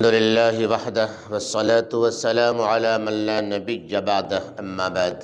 الحمد لله وحده والصلاة والسلام على من لا نبي بعده أما بعد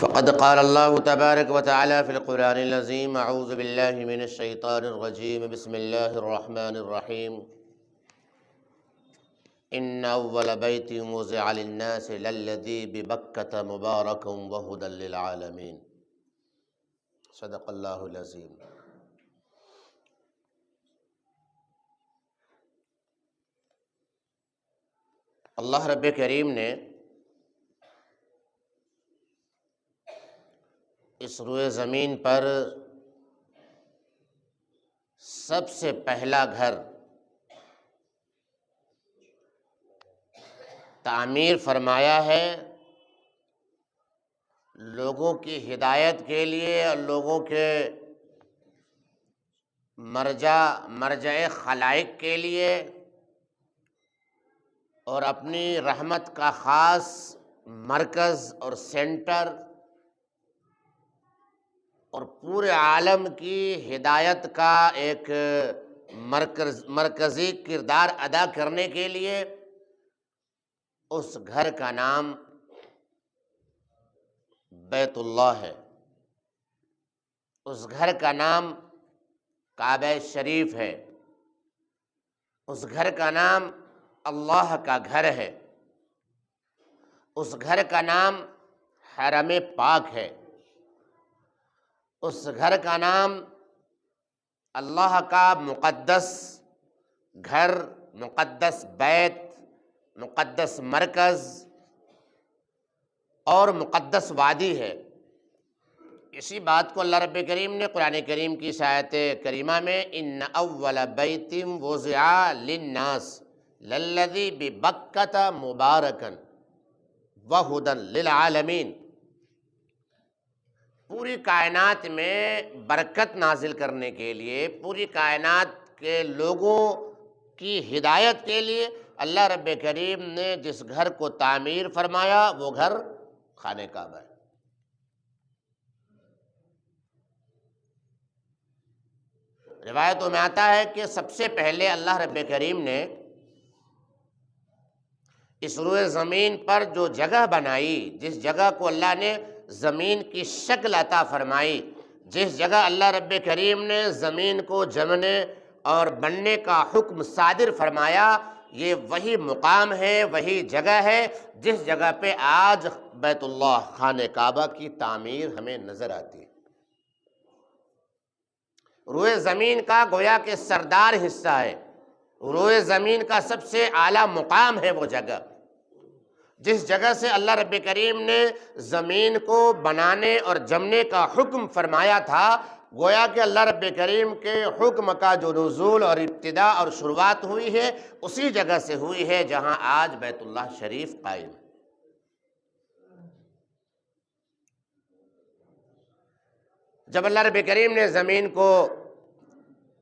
فقد قال الله تبارك وتعالى في القرآن العظيم أعوذ بالله من الشيطان الرجيم بسم الله الرحمن الرحيم إن أول بيت وضع للناس للذي ببكة مبارك وهدى للعالمين صدق الله العظيم۔ اللہ رب کریم نے اس روئے زمین پر سب سے پہلا گھر تعمیر فرمایا ہے لوگوں کی ہدایت کے لیے اور لوگوں کے مرجع خلائق کے لیے، اور اپنی رحمت کا خاص مرکز اور سینٹر اور پورے عالم کی ہدایت کا ایک مرکزی کردار ادا کرنے کے لیے اس گھر کا نام بیت اللہ ہے، اس گھر کا نام کعبہ شریف ہے، اس گھر کا نام اللہ کا گھر ہے، اس گھر کا نام حرم پاک ہے، اس گھر کا نام اللہ کا مقدس گھر، مقدس بیت، مقدس مرکز اور مقدس وادی ہے۔ اسی بات کو اللہ رب کریم نے قرآن کریم کی اس آیت کریمہ میں ان اول بیت وضع للناس للذی ببکۃ مبارکا وہدی للعالمین، پوری کائنات میں برکت نازل کرنے کے لیے، پوری کائنات کے لوگوں کی ہدایت کے لیے اللہ رب کریم نے جس گھر کو تعمیر فرمایا وہ گھر خانہ کعبہ ہے۔ روایتوں میں آتا ہے کہ سب سے پہلے اللہ رب کریم نے اس روئے زمین پر جو جگہ بنائی، جس جگہ کو اللہ نے زمین کی شکل عطا فرمائی، جس جگہ اللہ رب کریم نے زمین کو جمنے اور بننے کا حکم صادر فرمایا، یہ وہی مقام ہے، وہی جگہ ہے جس جگہ پہ آج بیت اللہ خانہ کعبہ کی تعمیر ہمیں نظر آتی ہے۔ روئے زمین کا گویا کہ سردار حصہ ہے، روئے زمین کا سب سے اعلیٰ مقام ہے وہ جگہ، جس جگہ سے اللہ رب کریم نے زمین کو بنانے اور جمنے کا حکم فرمایا تھا۔ گویا کہ اللہ رب کریم کے حکم کا جو نزول اور ابتدا اور شروعات ہوئی ہے اسی جگہ سے ہوئی ہے جہاں آج بیت اللہ شریف قائم ہے۔ جب اللہ رب کریم نے زمین کو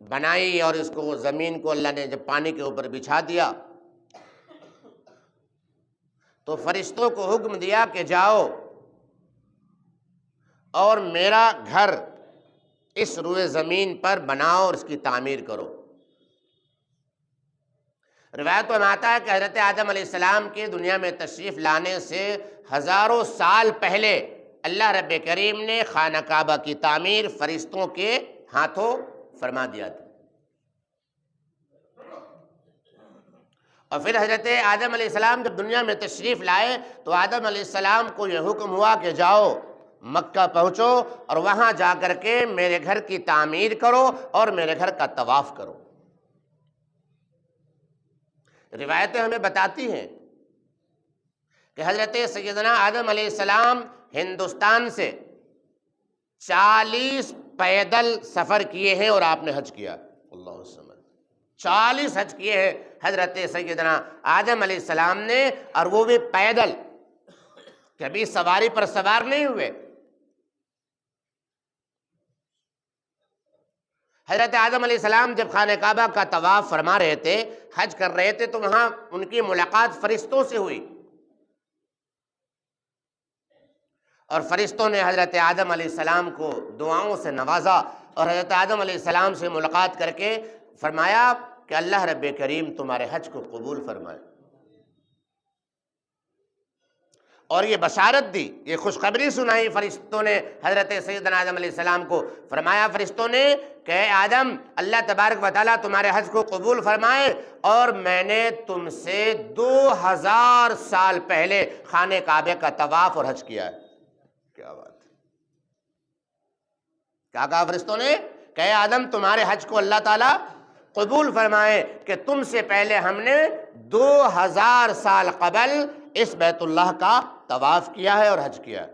بنائی اور اس کو زمین کو اللہ نے جب پانی کے اوپر بچھا دیا تو فرشتوں کو حکم دیا کہ جاؤ اور میرا گھر اس روئے زمین پر بناؤ اور اس کی تعمیر کرو۔ روایتوں میں آتا ہے کہ حضرت آدم علیہ السلام کے دنیا میں تشریف لانے سے ہزاروں سال پہلے اللہ رب کریم نے خانہ کعبہ کی تعمیر فرشتوں کے ہاتھوں فرما دیا تھا۔ اور پھر حضرت آدم علیہ السلام جب دنیا میں تشریف لائے تو آدم علیہ السلام کو یہ حکم ہوا کہ جاؤ مکہ پہنچو اور وہاں جا کر کے میرے گھر کی تعمیر کرو اور میرے گھر کا طواف کرو۔ روایتیں ہمیں بتاتی ہیں کہ حضرت سیدنا آدم علیہ السلام ہندوستان سے 40 پیدل سفر کیے ہیں اور آپ نے حج کیا، اللہ سمجھ 40 حج کیے ہیں حضرت سیدنا آدم علیہ السلام نے، اور وہ بھی پیدل، کبھی سواری پر سوار نہیں ہوئے۔ حضرت آدم علیہ السلام جب خانہ کعبہ کا طواف فرما رہے تھے، حج کر رہے تھے، تو وہاں ان کی ملاقات فرشتوں سے ہوئی، اور فرشتوں نے حضرت آدم علیہ السلام کو دعاؤں سے نوازا، اور حضرت آدم علیہ السلام سے ملاقات کر کے فرمایا کہ اللہ رب کریم تمہارے حج کو قبول فرمائے۔ اور یہ بشارت دی، یہ خوشخبری سنائی فرشتوں نے حضرت سیدنا آدم علیہ السلام کو۔ فرمایا فرشتوں نے کہ اے آدم، اللہ تبارک و تعالیٰ تمہارے حج کو قبول فرمائے، اور میں نے تم سے 2000 سال پہلے خانہ کعبہ کا طواف اور حج کیا ہے۔ کیا بات ہے! کیا کہا فرشتوں نے کہ اے آدم، تمہارے حج کو اللہ تعالیٰ قبول فرمائے کہ تم سے پہلے ہم نے 2000 سال قبل اس بیت اللہ کا طواف کیا ہے اور حج کیا ہے۔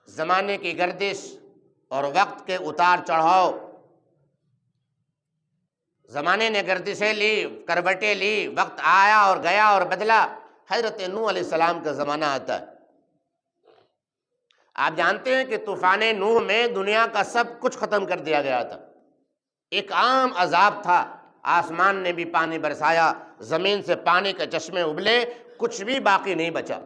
زمانے کی گردش اور وقت کے اتار چڑھاؤ، زمانے نے گردشیں لی، کروٹیں لی، وقت آیا اور گیا اور بدلا۔ حضرت نوح علیہ السلام کا زمانہ آتا ہے۔ آپ جانتے ہیں کہ طوفان نوح میں دنیا کا سب کچھ ختم کر دیا گیا تھا۔ ایک عام عذاب تھا، آسمان نے بھی پانی برسایا، زمین سے پانی کے چشمے ابلے، کچھ بھی باقی نہیں بچا۔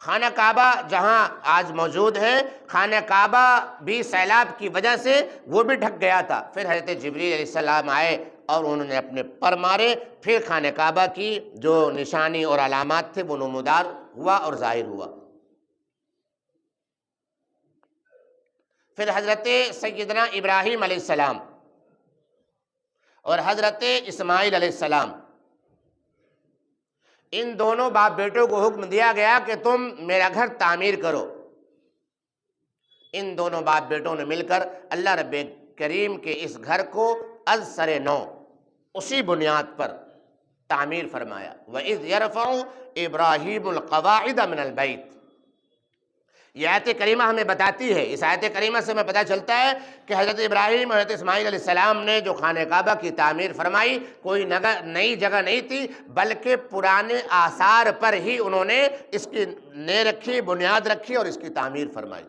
خانہ کعبہ جہاں آج موجود ہے، خانہ کعبہ بھی سیلاب کی وجہ سے وہ بھی ڈھک گیا تھا۔ پھر حضرت جبریل علیہ السلام آئے اور انہوں نے اپنے پر مارے، پھر خانہ کعبہ کی جو نشانی اور علامات تھے وہ نمودار ہوا اور ظاہر ہوا۔ پھر حضرت سیدنا ابراہیم علیہ السلام اور حضرت اسماعیل علیہ السلام، ان دونوں باپ بیٹوں کو حکم دیا گیا کہ تم میرا گھر تعمیر کرو۔ ان دونوں باپ بیٹوں نے مل کر اللہ رب کریم کے اس گھر کو از سر نو، اسی بنیاد پر تعمیر فرمایا۔ وَإِذْ يَرْفَعُ إِبْرَاهِيمُ الْقَوَاعِدَ مِنَ الْبَيْتِ۔ یہ آیت کریمہ ہمیں بتاتی ہے، اس آیت کریمہ سے ہمیں پتہ چلتا ہے کہ حضرت ابراہیم اور حضرت اسماعیل علیہ السلام نے جو خانہ کعبہ کی تعمیر فرمائی، کوئی نئی جگہ نہیں تھی، بلکہ پرانے آثار پر ہی انہوں نے اس کی نیو رکھی، بنیاد رکھی اور اس کی تعمیر فرمائی۔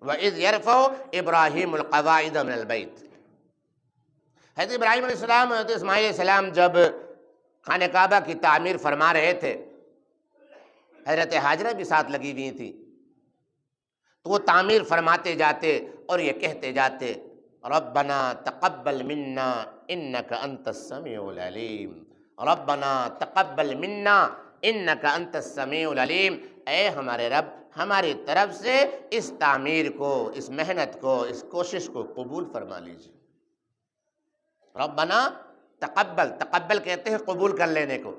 وَإِذْ يَرْفَعُ إِبْرَاهِيمُ الْقَوَاعِدَ مِنَ الْبَيْتِ۔ حضرت ابراہیم علیہ السلام اور حضرت اسماعیل علیہ السلام جب خانہ کعبہ کی تعمیر فرما رہے تھے، حضرت ہاجرہ بھی ساتھ لگی ہوئی تھی، تو وہ تعمیر فرماتے جاتے اور یہ کہتے جاتے، ربنا تقبل منا انک انت السمیع العلیم، ربنا تقبل منا انک انت السمیع العلیم۔ اے ہمارے رب، ہماری طرف سے اس تعمیر کو، اس محنت کو، اس کوشش کو قبول فرما لیجیے۔ ربنا تقبل، تقبل کہتے ہیں قبول کر لینے کو۔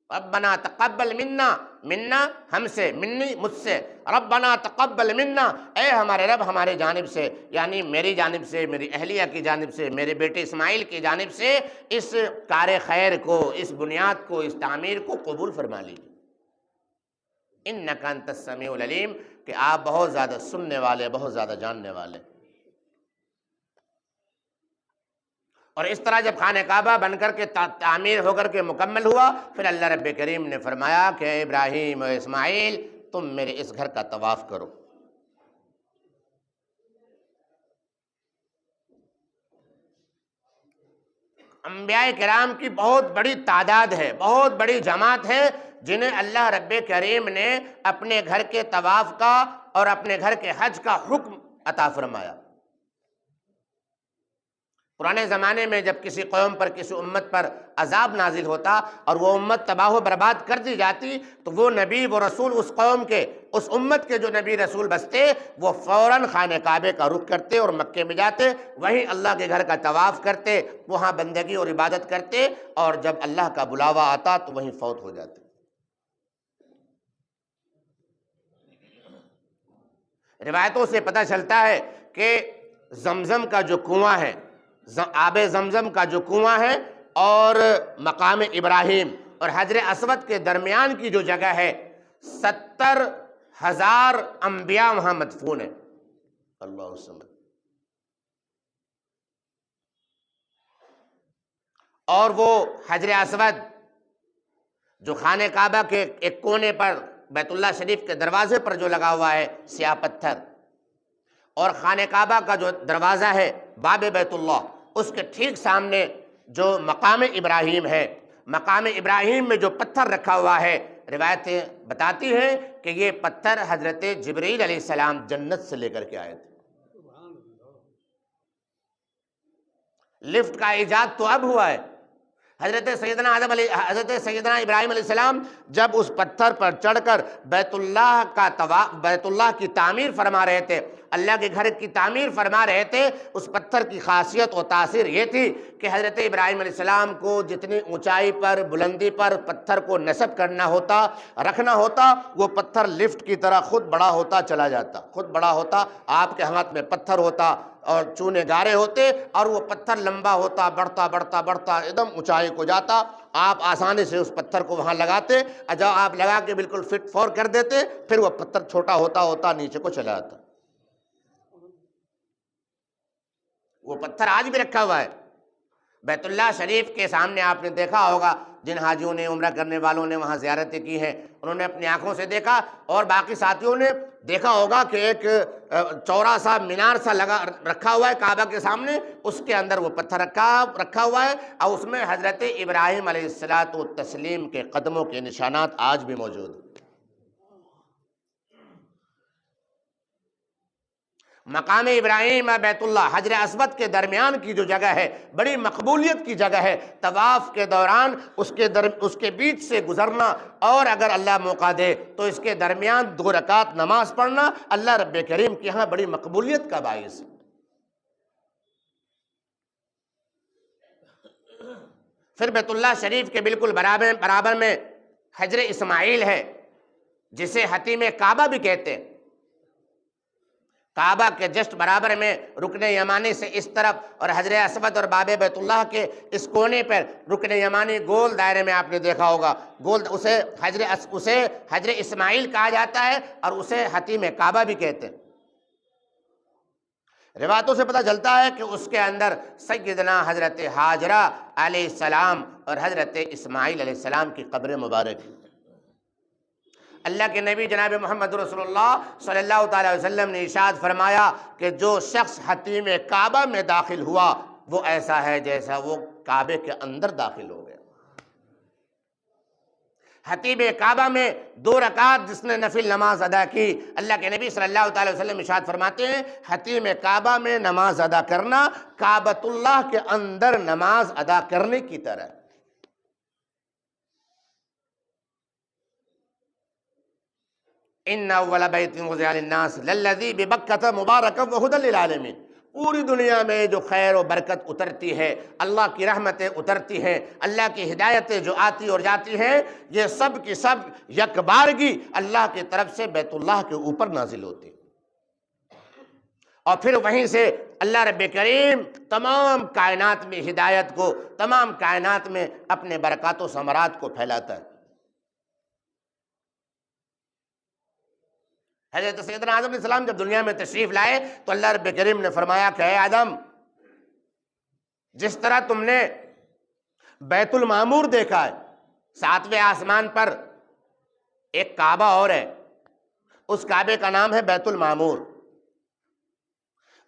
ربنا تقبل منا، منا ہم سے، منی مجھ سے، ربنا تقبل منا، اے ہمارے رب ہمارے جانب سے، یعنی میری جانب سے، میری اہلیہ کی جانب سے، میرے بیٹے اسماعیل کی جانب سے اس کار خیر کو، اس بنیاد کو، اس تعمیر کو قبول فرما لیجیے۔ انک انت السمیع العلیم، کہ آپ بہت زیادہ سننے والے، بہت زیادہ جاننے والے۔ اور اس طرح جب خانہ کعبہ بن کر کے تعمیر ہو کر کے مکمل ہوا، پھر اللہ رب کریم نے فرمایا کہ اے ابراہیم و اسماعیل، تم میرے اس گھر کا طواف کرو۔ انبیاء کرام کی بہت بڑی تعداد ہے، بہت بڑی جماعت ہے، جنہیں اللہ رب کریم نے اپنے گھر کے طواف کا اور اپنے گھر کے حج کا حکم عطا فرمایا۔ پرانے زمانے میں جب کسی قوم پر، کسی امت پر عذاب نازل ہوتا اور وہ امت تباہ و برباد کر دی جاتی، تو وہ نبی، وہ رسول اس قوم کے، اس امت کے جو نبی رسول بستے، وہ فوراً خانہ کعبے کا رخ کرتے اور مکے میں جاتے، وہیں اللہ کے گھر کا طواف کرتے، وہاں بندگی اور عبادت کرتے، اور جب اللہ کا بلاوا آتا تو وہیں فوت ہو جاتے۔ روایتوں سے پتہ چلتا ہے کہ زمزم کا جو کنواں ہے، آب زمزم کا جو کنواں ہے، اور مقام ابراہیم اور حجر اسود کے درمیان کی جو جگہ ہے، 70,000 انبیاء وہاں مدفون ہیں۔ اللہ سمجھ۔ اور وہ حجر اسود جو خانہ کعبہ کے ایک کونے پر، بیت اللہ شریف کے دروازے پر جو لگا ہوا ہے، سیاہ پتھر، اور خانہ کعبہ کا جو دروازہ ہے باب بیت اللہ، اس کے ٹھیک سامنے جو مقام ابراہیم ہے، مقام ابراہیم میں جو پتھر رکھا ہوا ہے، روایتیں بتاتی ہیں کہ یہ پتھر حضرت جبرائیل علیہ السلام جنت سے لے کر کے آئے تھے۔ لفٹ کا ایجاد تو اب ہوا ہے۔ حضرت سیدنا ابراہیم علیہ السلام جب اس پتھر پر چڑھ کر بیت اللہ کی تعمیر فرما رہے تھے، اللہ کے گھر کی تعمیر فرما رہے تھے، اس پتھر کی خاصیت و تاثیر یہ تھی کہ حضرت ابراہیم علیہ السلام کو جتنی اونچائی پر، بلندی پر پتھر کو نصب کرنا ہوتا، رکھنا ہوتا، وہ پتھر لفٹ کی طرح خود بڑا ہوتا چلا جاتا، خود بڑا ہوتا۔ آپ کے ہاتھ میں پتھر ہوتا اور چونے گارے ہوتے، اور وہ پتھر لمبا ہوتا، بڑھتا بڑھتا بڑھتا ایک دم اونچائی کو جاتا۔ آپ آسانی سے اس پتھر کو وہاں لگاتے، اور جب آپ لگا کے بالکل فٹ فور کر دیتے، پھر وہ پتھر چھوٹا ہوتا ہوتا نیچے کو چلا جاتا۔ وہ پتھر آج بھی رکھا ہوا ہے بیت اللہ شریف کے سامنے۔ آپ نے دیکھا ہوگا، جن حاجیوں نے، عمرہ کرنے والوں نے وہاں زیارتیں کی ہیں، انہوں نے اپنی آنکھوں سے دیکھا، اور باقی ساتھیوں نے دیکھا ہوگا کہ ایک چوڑا سا مینار سا رکھا ہوا ہے کعبہ کے سامنے، اس کے اندر وہ پتھر رکھا ہوا ہے، اور اس میں حضرت ابراہیم علیہ السلام کے قدموں کے نشانات آج بھی موجود ہیں۔ مقام ابراہیم اور بیت اللہ، حجر اسود کے درمیان کی جو جگہ ہے، بڑی مقبولیت کی جگہ ہے۔ طواف کے دوران اس کے بیچ سے گزرنا، اور اگر اللہ موقع دے تو اس کے درمیان 2 رکعت نماز پڑھنا، اللہ رب کریم کے ہاں بڑی مقبولیت کا باعث ہے۔ پھر بیت اللہ شریف کے بالکل برابر میں حجر اسماعیل ہے، جسے حتیم کعبہ بھی کہتے ہیں۔ کعبہ کے جسٹ برابر میں رکن یمانی سے اس طرف، اور حجر اسود اور باب بیت اللہ کے اس کونے پر رکن یمانی گول دائرے میں آپ نے دیکھا ہوگا، اسے حجر اسماعیل کہا جاتا ہے، اور اسے حتیم کعبہ بھی کہتے ہیں۔ روایتوں سے پتہ چلتا ہے کہ اس کے اندر سیدنا حضرت ہاجرہ علیہ السلام اور حضرت اسماعیل علیہ السلام کی قبر مبارک ہے۔ اللہ کے نبی جناب محمد رسول اللہ صلی اللہ تعالی وسلم نے ارشاد فرمایا کہ جو شخص حتیم کعبہ میں داخل ہوا، وہ ایسا ہے جیسا وہ کعبے کے اندر داخل ہو گیا۔ حتیم کعبہ میں 2 رکعت جس نے نفل نماز ادا کی، اللہ کے نبی صلی اللہ تعالی وسلم ارشاد فرماتے ہیں، حتیم کعبہ میں نماز ادا کرنا کعبۃ اللہ کے اندر نماز ادا کرنے کی طرح۔ ان اول بیت وضع للناس للذی ببکۃ مبارکا وہدی للعالمین۔ پوری دنیا میں جو خیر و برکت اترتی ہے، اللہ کی رحمتیں اترتی ہیں، اللہ کی ہدایتیں جو آتی اور جاتی ہیں، یہ سب کی سب یکبارگی اللہ کی طرف سے بیت اللہ کے اوپر نازل ہوتی، اور پھر وہیں سے اللہ رب کریم تمام کائنات میں ہدایت کو، تمام کائنات میں اپنے برکات و ثمرات کو پھیلاتا ہے۔ حضرت سیدنا آدم علیہ السلام جب دنیا میں تشریف لائے تو اللہ رب کریم نے فرمایا کہ اے آدم، جس طرح تم نے بیت المعمور دیکھا ہے، 7ویں آسمان پر ایک کعبہ اور ہے، اس کعبے کا نام ہے بیت المعمور۔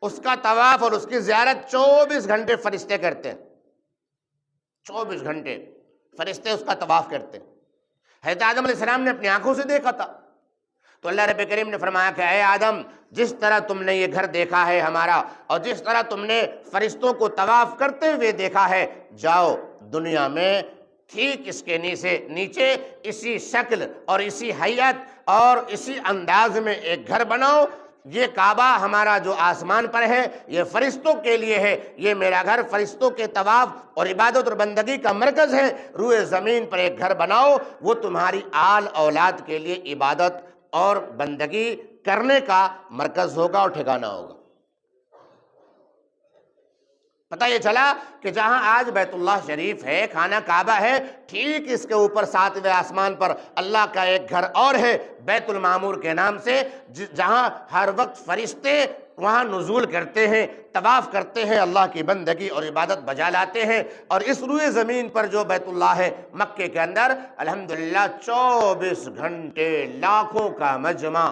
اس کا طواف اور اس کی زیارت 24 گھنٹے فرشتے کرتے ہیں، 24 گھنٹے فرشتے اس کا طواف کرتے ہیں۔ حضرت آدم علیہ السلام نے اپنی آنکھوں سے دیکھا تھا، تو اللہ رب کریم نے فرمایا کہ اے آدم، جس طرح تم نے یہ گھر دیکھا ہے ہمارا، اور جس طرح تم نے فرشتوں کو طواف کرتے ہوئے دیکھا ہے، جاؤ دنیا میں ٹھیک اس کے نیچے اسی شکل اور اسی حیت اور اسی انداز میں ایک گھر بناؤ۔ یہ کعبہ ہمارا جو آسمان پر ہے، یہ فرشتوں کے لیے ہے، یہ میرا گھر فرشتوں کے طواف اور عبادت اور بندگی کا مرکز ہے۔ روئے زمین پر ایک گھر بناؤ، وہ تمہاری آل اولاد کے لیے عبادت اور بندگی کرنے کا مرکز ہوگا اور ٹھکانہ ہوگا۔ پتہ یہ چلا کہ جہاں آج بیت اللہ شریف ہے، خانہ کعبہ ہے، ٹھیک اس کے اوپر 7ویں آسمان پر اللہ کا ایک گھر اور ہے بیت المعمور کے نام سے، جہاں ہر وقت فرشتے وہاں نزول کرتے ہیں، طواف کرتے ہیں، اللہ کی بندگی اور عبادت بجا لاتے ہیں۔ اور اس روئے زمین پر جو بیت اللہ ہے مکے کے اندر، الحمدللہ 24 گھنٹے لاکھوں کا مجمع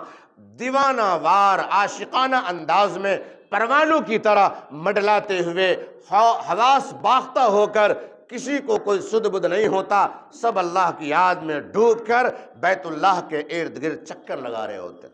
دیوانہ وار عاشقانہ انداز میں پروانوں کی طرح مڈلاتے ہوئے، حواس باختہ ہو کر کسی کو کوئی سد بد نہیں ہوتا، سب اللہ کی یاد میں ڈوب کر بیت اللہ کے ارد گرد چکر لگا رہے ہوتے ہیں۔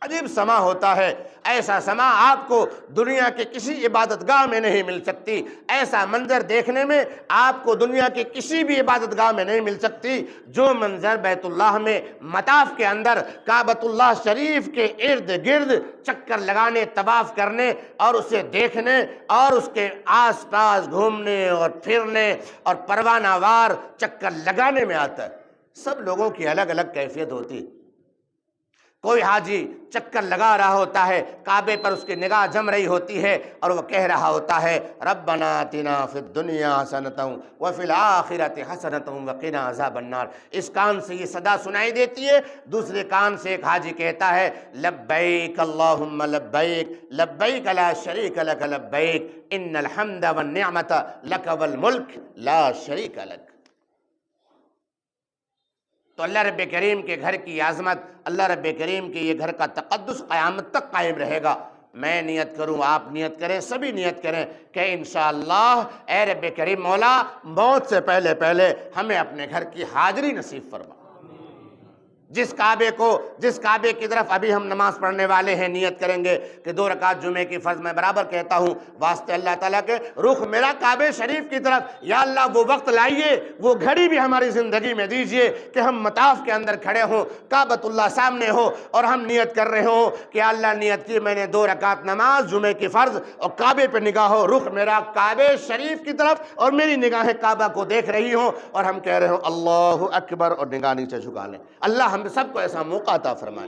عجیب سما ہوتا ہے، ایسا سما آپ کو دنیا کے کسی عبادت گاہ میں نہیں مل سکتی، ایسا منظر دیکھنے میں آپ کو دنیا کے کسی بھی عبادت گاہ میں نہیں مل سکتی جو منظر بیت اللہ میں مطاف کے اندر کعبۃ اللہ شریف کے ارد گرد چکر لگانے، طواف کرنے اور اسے دیکھنے اور اس کے آس پاس گھومنے اور پھرنے اور پروانہ وار چکر لگانے میں آتا ہے۔ سب لوگوں کی الگ الگ کیفیت ہوتی ہے۔ کوئی حاجی چکر لگا رہا ہوتا ہے، کعبے پر اس کی نگاہ جم رہی ہوتی ہے اور وہ کہہ رہا ہوتا ہے ربنا آتنا فی الدنیا حسنۃ وفی الآخرۃ حسنۃ وقنا عذاب النار۔ اس کان سے یہ صدا سنائی دیتی ہے، دوسرے کان سے ایک حاجی کہتا ہے لبیک اللہم لبیک لبیک لا شریک لک لبیک ان الحمد والنعمت لک والملک لا شریک لک۔ تو اللہ رب کریم کے گھر کی عظمت، اللہ رب کریم کے یہ گھر کا تقدس قیامت تک قائم رہے گا۔ میں نیت کروں، آپ نیت کریں، سبھی نیت کریں کہ انشاءاللہ اے رب کریم مولا موت سے پہلے پہلے ہمیں اپنے گھر کی حاضری نصیب فرما۔ جس کعبے کی طرف ابھی ہم نماز پڑھنے والے ہیں، نیت کریں گے کہ 2 رکعت جمعے کی فرض میں برابر کہتا ہوں واسطے اللہ تعالیٰ کے، رخ میرا کعبے شریف کی طرف، یا اللہ وہ وقت لائیے، وہ گھڑی بھی ہماری زندگی میں دیجئے کہ ہم مطاف کے اندر کھڑے ہوں، کعبۃ اللہ سامنے ہو اور ہم نیت کر رہے ہوں کہ اللہ نیت کی میں نے 2 رکعت نماز جمعے کی فرض اور کعبے پہ نگاہ ہو، رخ میرا کعبے شریف کی طرف اور میری نگاہیں کعبہ کو دیکھ رہی ہوں اور ہم کہہ رہے ہوں اللہ اکبر اور نگاہ نیچے جھکا لیں۔ اللہ ہم سب کو ایسا موقع عطا فرمائے۔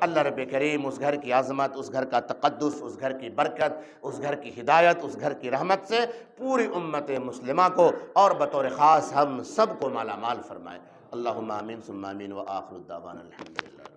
اللہ رب کریم اس گھر کی عظمت، اس گھر کا تقدس، اس گھر کی برکت، اس گھر کی ہدایت، اس گھر کی رحمت سے پوری امت مسلمہ کو اور بطور خاص ہم سب کو مالا مال فرمائے۔ اللہم آمین ثم آمین وآخر الدعوانا الحمدللہ۔